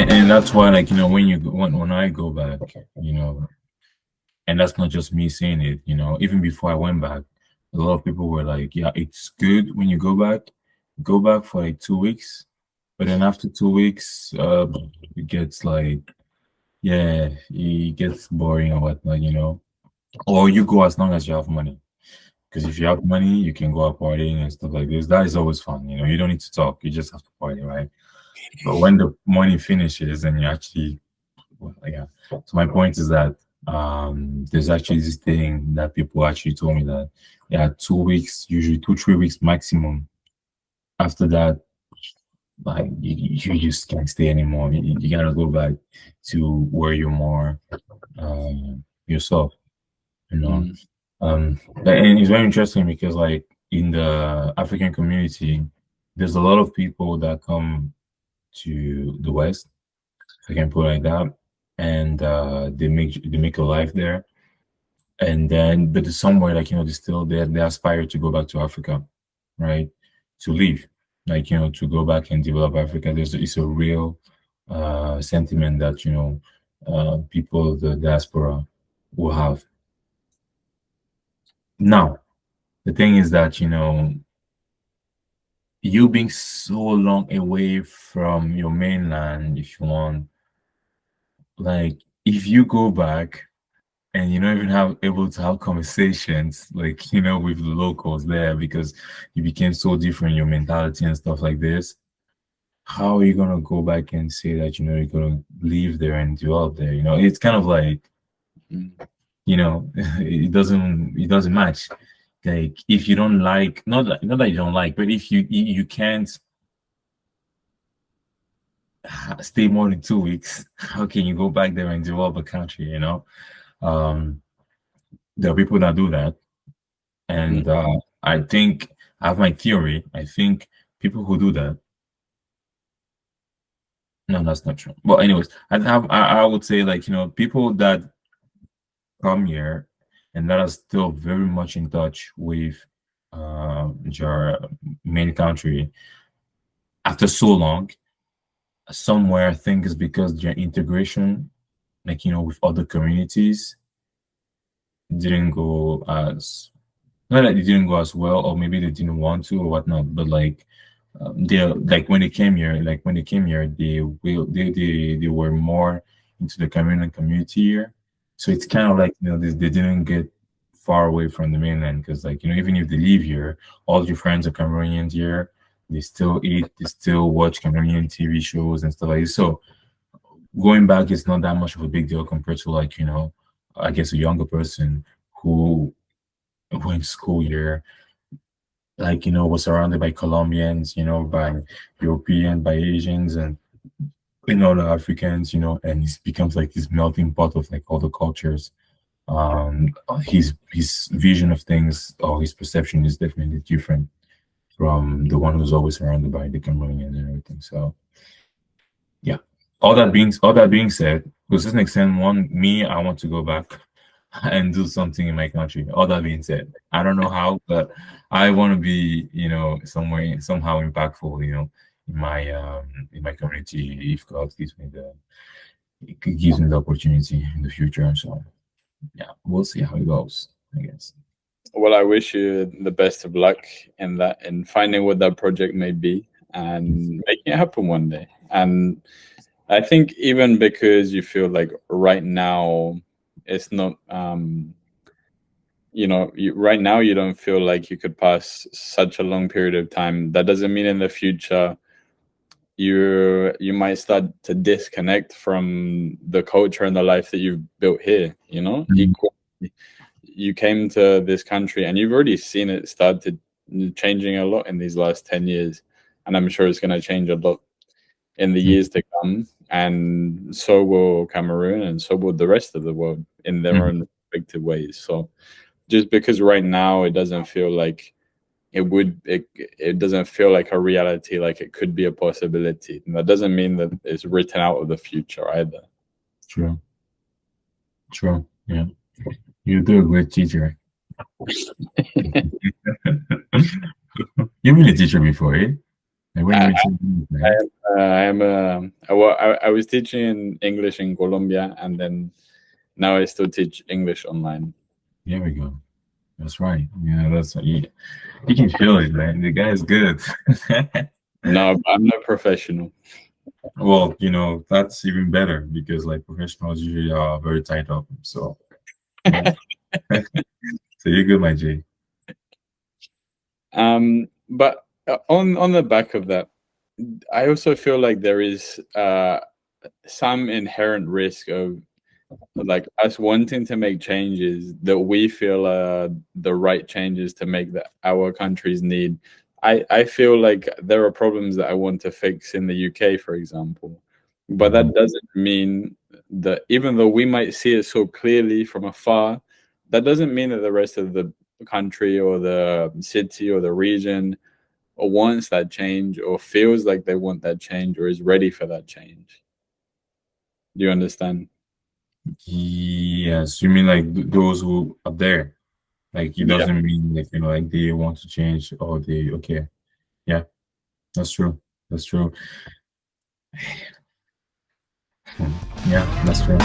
and that's why, like, when I go back, and that's not just me saying it, even before I went back, a lot of people were like, yeah, it's good when you go back for like 2 weeks, but then after 2 weeks, it gets like, yeah, it gets boring or whatnot, or you go as long as you have money. Because if you have money, you can go out partying and stuff like this. That is always fun. You don't need to talk. You just have to party, right? But when the money finishes and you actually, well, yeah. So my point is that there's actually this thing that people actually told me that, yeah, 2 weeks, usually 2, 3 weeks maximum. After that, like you just can't stay anymore. You gotta go back to where you're more yourself. You know. Mm. And it's very interesting because, like, in the African community, there's a lot of people that come to the West, if I can put it like that, and they make a life there, and then but there's somewhere, like, they still they aspire to go back to Africa, right? To live, like, to go back and develop Africa. It's a real sentiment that people of the diaspora will have. Now, the thing is that you being so long away from your mainland, if you want, like, if you go back and you're not even able to have conversations, like, with the locals there, because you became so different, your mentality and stuff like this, how are you gonna go back and say that you're gonna live there and develop there? It's kind of like, Mm. it doesn't match. Like, if you don't like, not that you don't like, but if you can't stay more than 2 weeks, how can you go back there and develop a country? Um, there are people that do that, Mm. and I think I have my theory. I think people who do that, no, that's not true. But anyways, I would say, like, people that come here and that are still very much in touch with your main country after so long, somewhere I think is because their integration, like, with other communities didn't go as not that they didn't go as well, or maybe they didn't want to or whatnot, but like, they like when they came here, they were more into the Cameroonian community here. So it's kind of like, they didn't get far away from the mainland, because, like, even if they live here, all your friends are Cameroonians here. They still eat, they still watch Cameroonian TV shows and stuff like this. So going back is not that much of a big deal compared to, like, I guess, a younger person who went to school here, like, was surrounded by Colombians, by European, by Asians, and other Africans, and it becomes like this melting pot of, like, all the cultures. His vision of things, or his perception, is definitely different from the one who's always surrounded by the Cameroonians and everything. So yeah. All that being said, to a certain extent, I want to go back and do something in my country. All that being said, I don't know how, but I want to be, somewhere somehow impactful, in my community, if God gives me the opportunity in the future. So yeah, we'll see how it goes, I guess. Well, I wish you the best of luck in that, in finding what that project may be and making it happen one day. And I think even because you feel like right now it's not, right now you don't feel like you could pass such a long period of time. That doesn't mean in the future you might start to disconnect from the culture and the life that you've built here. Mhm. Equally, you came to this country and you've already seen it start to changing a lot in these last 10 years, and I'm sure it's going to change a lot in the years to come, and so will Cameroon, and so will the rest of the world in their Mhm. own respective ways. So just because right now it doesn't feel like it doesn't feel like a reality, like it could be a possibility, and that doesn't mean that it's written out of the future either. True, true. Yeah, you do a great teacher. You've been a teacher before, eh? And when you I, went to right? I am I was teaching English in Colombia, and then now I still teach English online. There we go. That's right. Yeah, that's you can feel it, man. The guy is good. No, I'm not professional. Well, that's even better because like professionals usually are very tied up. So yeah. So you're good, my J. But on the back of that, I also feel like there is some inherent risk of like us wanting to make changes that we feel are the right changes to make that our countries need. I feel like there are problems that I want to fix in the UK, for example, but Mhm. that doesn't mean that even though we might see it so clearly from afar, that doesn't mean that the rest of the country or the city or the region or wants that change or feels like they want that change or is ready for that change. Do you understand? Yes, you mean like those who are there? Like it Yeah. doesn't mean like like they want to change or they okay. Yeah, that's true. That's true. Hmm. Yeah, that's true.